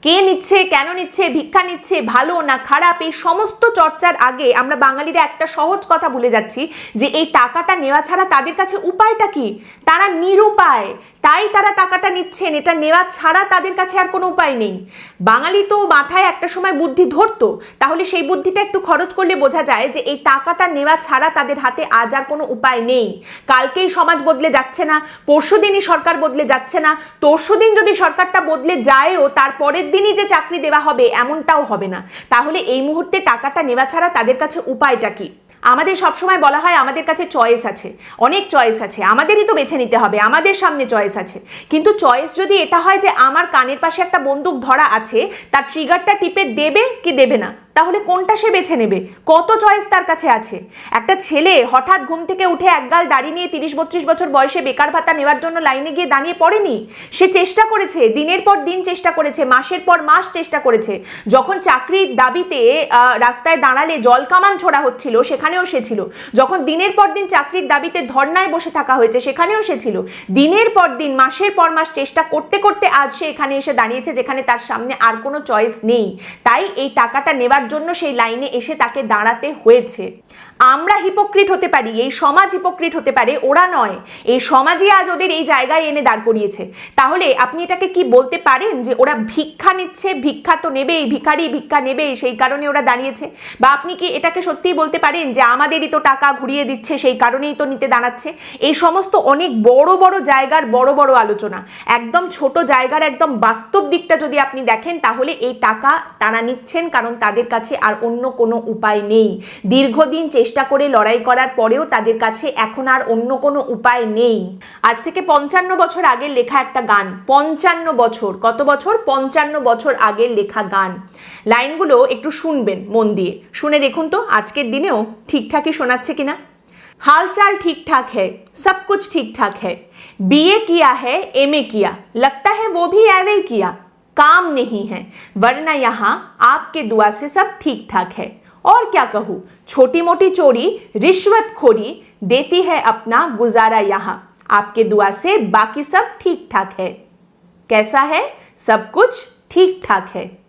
কে নিচ্ছে, কেন নিচ্ছে, ভিক্ষা নিচ্ছে, ভালো না খারাপ, এই সমস্ত চর্চার আগে আমরা বাঙালিরা একটা সহজ কথা ভুলে যাচ্ছি যে এই টাকাটা নেওয়া ছাড়া তাদের কাছে উপায়টা কি? তারা নিরুপায়, তাই তারা টাকাটা নিচ্ছেন। এটা নেওয়া ছাড়া তাদের কাছে আর কোনো উপায় নেই। বাঙালি তো মাথায় একটা সময় বুদ্ধি ধরতো, তাহলে সেই বুদ্ধিটা একটু খরচ করলে বোঝা যায় যে এই টাকাটা নেওয়া ছাড়া তাদের হাতে আজ আর কোনো উপায় নেই। কালকেই সমাজ বদলে যাচ্ছে না, পরশুদিনই সরকার বদলে যাচ্ছে না, তরশুদিন যদি সরকারটা বদলে যায়ও তারপরের দিনই যে চাকরি দেওয়া হবে এমনটাও হবে না। তাহলে এই মুহূর্তে টাকাটা নেওয়া ছাড়া তাদের কাছে উপায়টা কি? আমাদের সবসময় বলা হয় আমাদের কাছে চয়েস আছে, অনেক চয়েস আছে, আমাদেরই তো বেছে নিতে হবে, আমাদের সামনে চয়েস আছে। কিন্তু চয়েস যদি এটা হয় যে আমার কানের পাশে একটা বন্দুক ধরা আছে, তার ট্রিগারটা টিপে দেবে কি দেবে না, তাহলে কোনটা সে বেছে নেবে? কত চয়েস তার কাছে আছে। একটা ছেলে হঠাৎ ঘুম থেকে উঠে একগাল দাড়ি নিয়ে 30-32 বছর বয়সে বেকার ভাতা নেওয়ার জন্য লাইনে গিয়ে দাঁড়িয়ে পড়েনি। সে চেষ্টা করেছে, দিনের পর দিন চেষ্টা করেছে, মাসের পর মাস চেষ্টা করেছে। যখন চাকরির দাবিতে রাস্তায় দাঁড়ালে জল কামান ছোড়া হচ্ছিল সেখানেও সে ছিল। যখন দিনের পর দিন চাকরির দাবিতে ধর্নায় বসে থাকা হয়েছে সেখানেও সে ছিল। দিনের পর দিন, মাসের পর মাস চেষ্টা করতে করতে আজ সে এখানে এসে দাঁড়িয়েছে যেখানে তার সামনে আর কোনো চয়েস নেই। তাই এই টাকাটা নেবার জন্য সেই লাইনে এসে তাকে দাঁড়াতে হয়েছে। আমরা হিপোক্রিট হতে পারি, এই সমাজ হিপোক্রিট হতে পারে, ওরা নয়। এই সমাজই আজ ওদের এই জায়গায় এনে দাঁড় করিয়েছে। তাহলে আপনি এটাকে কি বলতে পারেন যে ওরা ভিক্ষা নিচ্ছে? ভিক্ষা তো নেবেই, ভিখারি ভিক্ষা নেবেই, সেই কারণে ওরা দাঁড়িয়েছে। বা আপনি কি এটাকে সত্যিই বলতে পারেন যে আমাদেরই তো টাকা ঘুরিয়ে দিচ্ছে সেই কারণেই তো নিতে দাঁড়াচ্ছে? এই সমস্ত অনেক বড় বড় জায়গার বড় বড় আলোচনা। একদম ছোট জায়গার একদম বাস্তব দিকটা যদি আপনি দেখেন তাহলে এই টাকা তারা নিচ্ছেন কারণ তাদের কাছে আর অন্য কোনো উপায় নেই। দীর্ঘদিন চেষ্টা করে লড়াই করার পরেও তাদের কাছে এখন আর অন্য কোনো উপায় নেই। আজ থেকে 55 বছর আগের লেখা একটা গান, 55 বছর, কত বছর? 55 বছর আগের লেখা গান। লাইনগুলো একটু শুনবেন মন দিয়ে, শুনে দেখুন তো আজকের দিনেও ঠিকঠাকই শোনাচ্ছে কিনা। हालचाल ठीक ठाक है, सब कुछ ठीक ठाक है, बीए किया है, एमए किया, लगता है वो भी एवे किया, काम नहीं है वरना यहाँ आपके दुआ से सब ठीक ठाक है। और क्या कहूँ, छोटी मोटी चोरी रिश्वतखोरी देती है अपना गुजारा यहाँ, आपके दुआ से बाकी सब ठीक ठाक है। कैसा है? सब कुछ ठीक ठाक है।